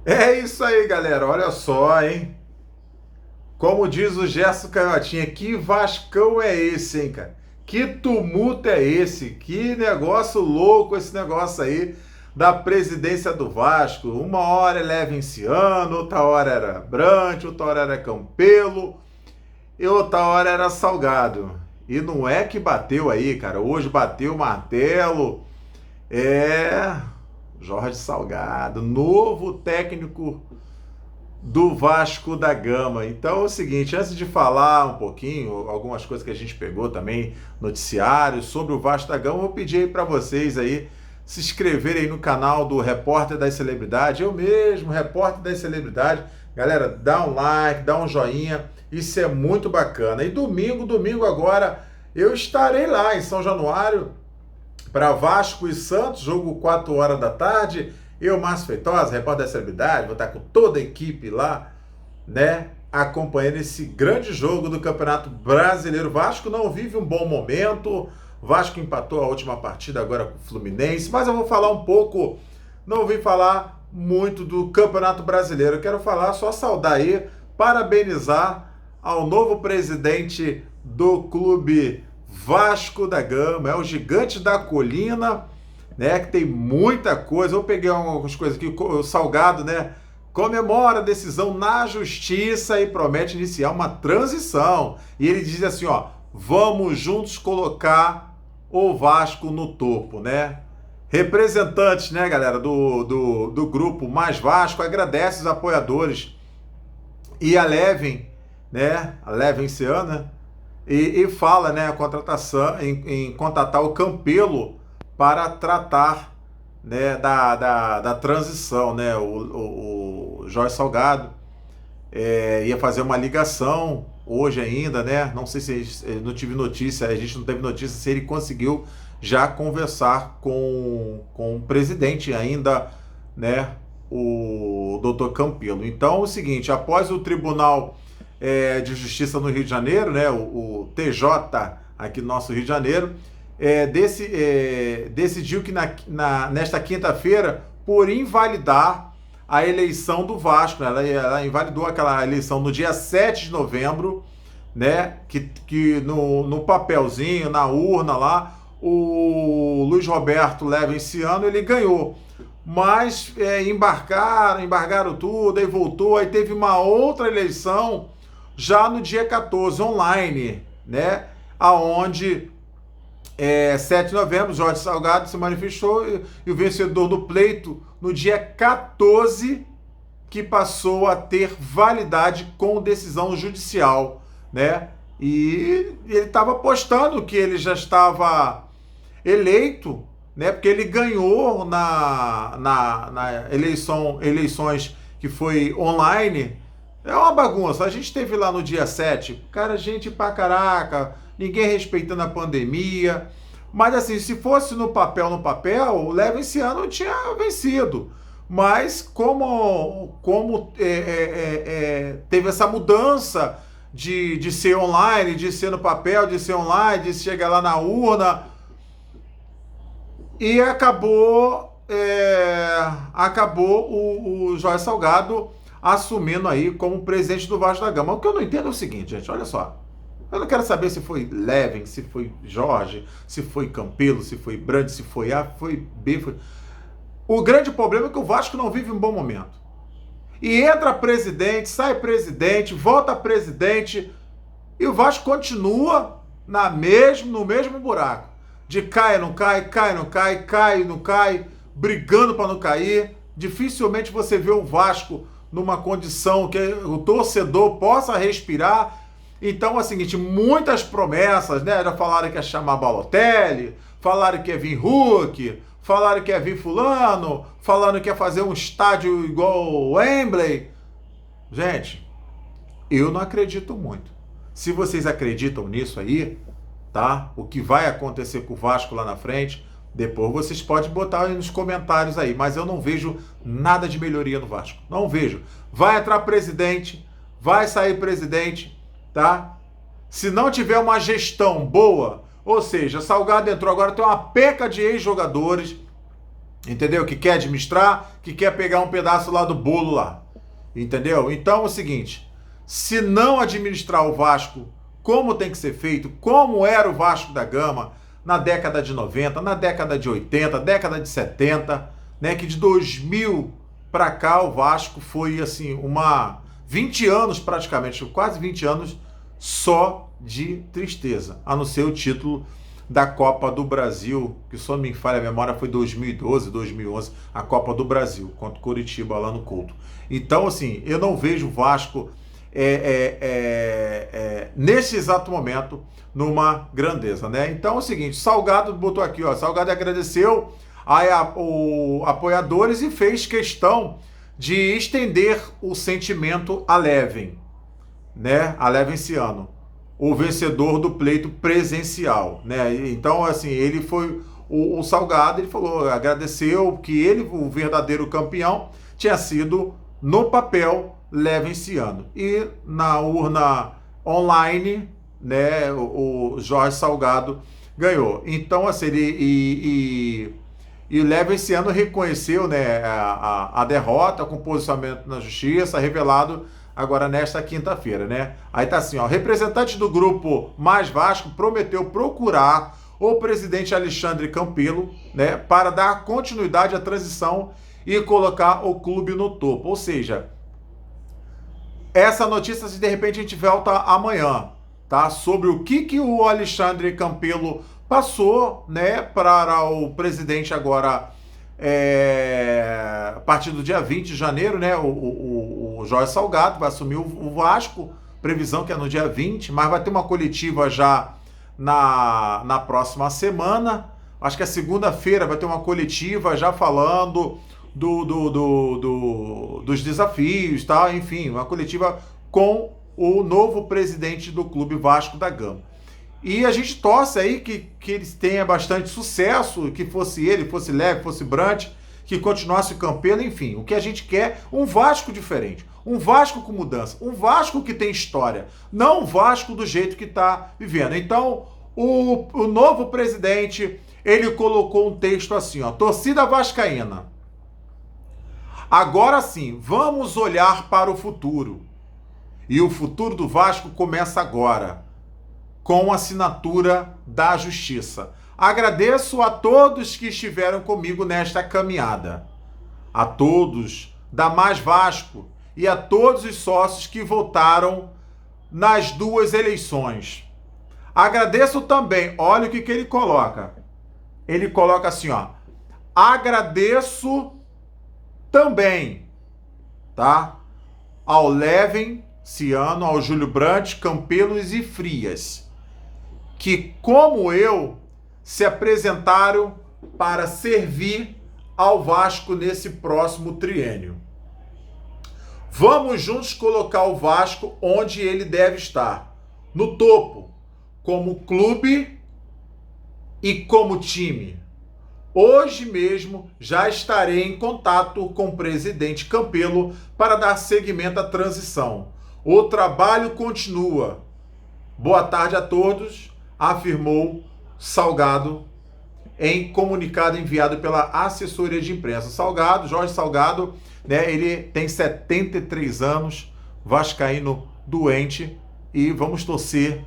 É isso aí, galera. Olha só, hein? Como diz o Gerson Canhotinha, que Vascão é esse, hein, cara? Que tumulto é esse? Que negócio louco esse negócio aí da presidência do Vasco. Uma hora é Levenciano, outra hora era Brant, outra hora era Campelo e outra hora era Salgado. E não é que bateu aí, cara. Hoje bateu o martelo. É Jorge Salgado, novo técnico do Vasco da Gama. Então é o seguinte, antes de falar um pouquinho, algumas coisas que a gente pegou também, noticiários sobre o Vasco da Gama, eu vou pedir aí para vocês aí se inscreverem aí no canal do Repórter das Celebridades, eu mesmo, Repórter das Celebridades. Galera, dá um like, dá um joinha, isso é muito bacana. E domingo agora, eu estarei lá em São Januário para Vasco e Santos, jogo 4 horas da tarde. Eu, Márcio Feitosa, repórter da celebridade, vou estar com toda a equipe lá, né? Acompanhando esse grande jogo do Campeonato Brasileiro. Vasco não vive um bom momento. Vasco empatou a última partida agora com o Fluminense, mas eu vou falar um pouco, não vim falar muito do Campeonato Brasileiro. Eu quero falar, só saudar aí, parabenizar ao novo presidente do clube Vasco da Gama, é o Gigante da Colina, né? Que tem muita coisa. Eu peguei algumas coisas aqui, o Salgado, né? Comemora a decisão na justiça e promete iniciar uma transição. E ele diz assim, ó, vamos juntos colocar o Vasco no topo, né? Representantes, né, galera, do grupo Mais Vasco, agradece os apoiadores e a Leven, né, a Levenciana, e fala, né, a contratação, em contratar o Campelo para tratar, né, da transição, né, o Jorge Salgado ia fazer uma ligação hoje ainda, né, não sei se não tive notícia, a gente não teve notícia se ele conseguiu já conversar com o presidente ainda, né, o doutor Campelo. Então é o seguinte, após o Tribunal de Justiça no Rio de Janeiro, né, o TJ aqui no nosso Rio de Janeiro, decidiu que nesta quinta-feira, por invalidar a eleição do Vasco, né, ela invalidou aquela eleição no dia 7 de novembro, né, que no papelzinho, na urna lá, o Luiz Roberto Levenciano, ele ganhou. Mas embargaram tudo, aí voltou, aí teve uma outra eleição já no dia 14, online, né? Aonde 7 de novembro, Jorge Salgado se manifestou e o vencedor do pleito no dia 14, que passou a ter validade com decisão judicial, né? E ele estava apostando que ele já estava eleito, né? Porque ele ganhou na eleições que foi online. É uma bagunça. A gente teve lá no dia 7, cara, gente pra caraca, ninguém respeitando a pandemia. Mas assim, se fosse no papel, o Leva esse ano tinha vencido. Mas como teve essa mudança de ser online, de ser no papel, de ser online, de chegar lá na urna, e acabou o Jorge Salgado assumindo aí como presidente do Vasco da Gama. O que eu não entendo é o seguinte, gente, olha só. Eu não quero saber se foi Leven, se foi Jorge, se foi Campelo, se foi Brand, se foi A, foi B. O grande problema é que o Vasco não vive um bom momento. E entra presidente, sai presidente, volta presidente, e o Vasco continua no mesmo buraco. De cai, não cai, cai, não cai, cai, não cai, brigando para não cair. Dificilmente você vê o Vasco numa condição que o torcedor possa respirar. Então é o seguinte, muitas promessas, né? Já falaram que ia chamar Balotelli, falaram que ia vir Hulk, falaram que ia vir fulano, falaram que ia fazer um estádio igual o Wembley. Gente, eu não acredito muito. Se vocês acreditam nisso aí, tá? O que vai acontecer com o Vasco lá na frente, depois vocês podem botar aí nos comentários aí, mas eu não vejo nada de melhoria no Vasco. Não vejo. Vai entrar presidente, vai sair presidente, tá? Se não tiver uma gestão boa, ou seja, Salgado entrou agora, tem uma peca de ex-jogadores, entendeu? Que quer administrar, que quer pegar um pedaço lá do bolo lá, entendeu? Então é o seguinte, se não administrar o Vasco como tem que ser feito, como era o Vasco da Gama na década de 90, na década de 80, década de 70, né, que de 2000 para cá o Vasco foi assim, 20 anos praticamente, quase 20 anos só de tristeza, a não ser o título da Copa do Brasil, que só me falha a memória, foi 2012, 2011, a Copa do Brasil, contra o Coritiba lá no Couto. Então, assim, eu não vejo o Vasco nesse exato momento numa grandeza, né? Então é o seguinte, Salgado botou aqui, ó, Salgado agradeceu os apoiadores e fez questão de estender o sentimento a Leven, né? A Leven esse ano, o vencedor do pleito presencial, né? Então, assim, ele foi o Salgado, ele falou, agradeceu que ele, o verdadeiro campeão, tinha sido no papel Leven esse ano. E na urna online, né, o Jorge Salgado ganhou. Então, assim, e o Leven esse ano reconheceu, né, a derrota com posicionamento na justiça, revelado agora nesta quinta-feira, né? Aí tá assim, ó, representante do grupo Mais Vasco prometeu procurar o presidente Alexandre Campelo, né, para dar continuidade à transição e colocar o clube no topo. Ou seja, essa notícia, se de repente a gente volta amanhã, tá? Sobre o que o Alexandre Campelo passou, né, para o presidente agora, a partir do dia 20 de janeiro, né, o Jorge Salgado vai assumir o Vasco, previsão que é no dia 20, mas vai ter uma coletiva já na próxima semana, acho que é segunda-feira vai ter uma coletiva já falando dos desafios, tá? Enfim, uma coletiva com o novo presidente do Clube Vasco da Gama. E a gente torce aí que eles tenham bastante sucesso, que fosse ele, fosse Leve, fosse Brant, que continuasse o Campelo, enfim. O que a gente quer, um Vasco diferente, um Vasco com mudança, um Vasco que tem história, não um Vasco do jeito que está vivendo. Então, o novo presidente, ele colocou um texto assim, ó, torcida vascaína, agora sim, vamos olhar para o futuro. E o futuro do Vasco começa agora, com a assinatura da Justiça. Agradeço a todos que estiveram comigo nesta caminhada, a todos da Mais Vasco e a todos os sócios que votaram nas duas eleições. Agradeço também, olha o que ele coloca. Ele coloca assim, ó, agradeço também, tá? Ao Leven, Ciano, ao Júlio Brandt, Campelos e Frias, que, como eu, se apresentaram para servir ao Vasco nesse próximo triênio. Vamos juntos colocar o Vasco onde ele deve estar, no topo, como clube e como time. Hoje mesmo já estarei em contato com o presidente Campelo para dar seguimento à transição. O trabalho continua. Boa tarde a todos, afirmou Salgado em comunicado enviado pela assessoria de imprensa. Salgado, Jorge Salgado, né, ele tem 73 anos, vascaíno doente, e vamos torcer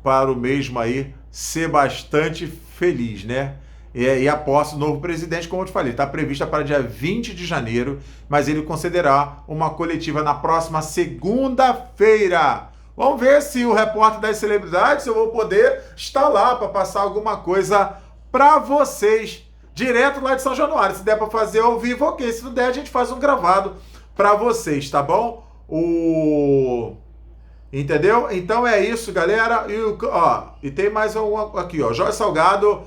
para o mesmo aí ser bastante feliz, né? E a posse do novo presidente, como eu te falei, está prevista para dia 20 de janeiro, mas ele concederá uma coletiva na próxima segunda-feira. Vamos ver se o repórter das celebridades, eu vou poder estar lá para passar alguma coisa para vocês, direto lá de São Januário. Se der para fazer ao vivo, ok. Se não der, a gente faz um gravado para vocês, tá bom? Entendeu? Então é isso, galera. E tem mais um aqui, ó. Jorge Salgado,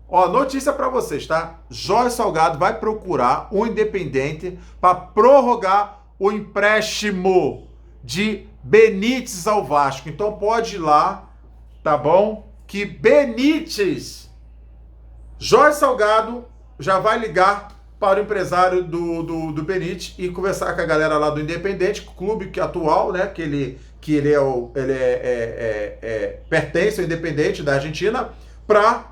ó, notícia para vocês, tá? Jorge Salgado vai procurar um Independente para prorrogar o empréstimo de Benítez ao Vasco. Então pode ir lá, tá bom? Que Benítez, Jorge Salgado já vai ligar para o empresário do Benítez e conversar com a galera lá do Independente, clube que atual, né? Que ele pertence ao Independente da Argentina, para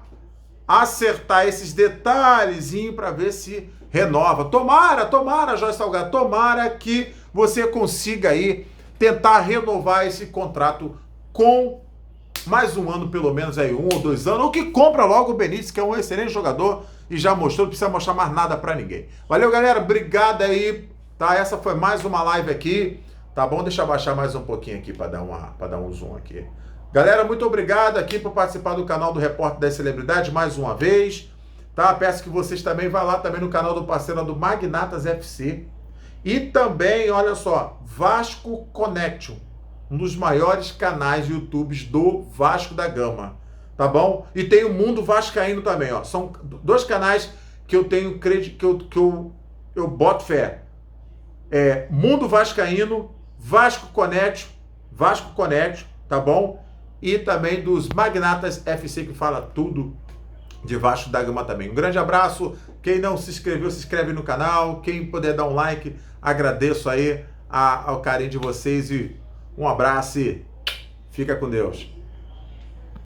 acertar esses detalhezinhos para ver se renova. Tomara, Joyce Salgado, tomara que você consiga aí tentar renovar esse contrato com mais um ano, pelo menos aí, 1 ou 2 anos, ou que compra logo o Benítez, que é um excelente jogador e já mostrou, não precisa mostrar mais nada para ninguém. Valeu, galera, obrigado aí, tá? Essa foi mais uma live aqui, tá bom? Deixa eu abaixar mais um pouquinho aqui para dar um zoom aqui. Galera, muito obrigado aqui por participar do canal do Repórter das Celebridades mais uma vez, tá? Peço que vocês também vá lá também no canal do parceiro do Magnatas FC e também, olha só, Vasco Connection, um dos maiores canais YouTubes do Vasco da Gama, tá bom? E tem o Mundo Vascaíno também, ó. São 2 canais que eu tenho crédito, que eu boto fé. Mundo Vascaíno, Vasco Connection, tá bom? E também dos Magnatas FC, que fala tudo de Vasco da Gama também. Um grande abraço. Quem não se inscreveu, se inscreve no canal. Quem puder dar um like, agradeço aí ao carinho de vocês e um abraço e fica com Deus.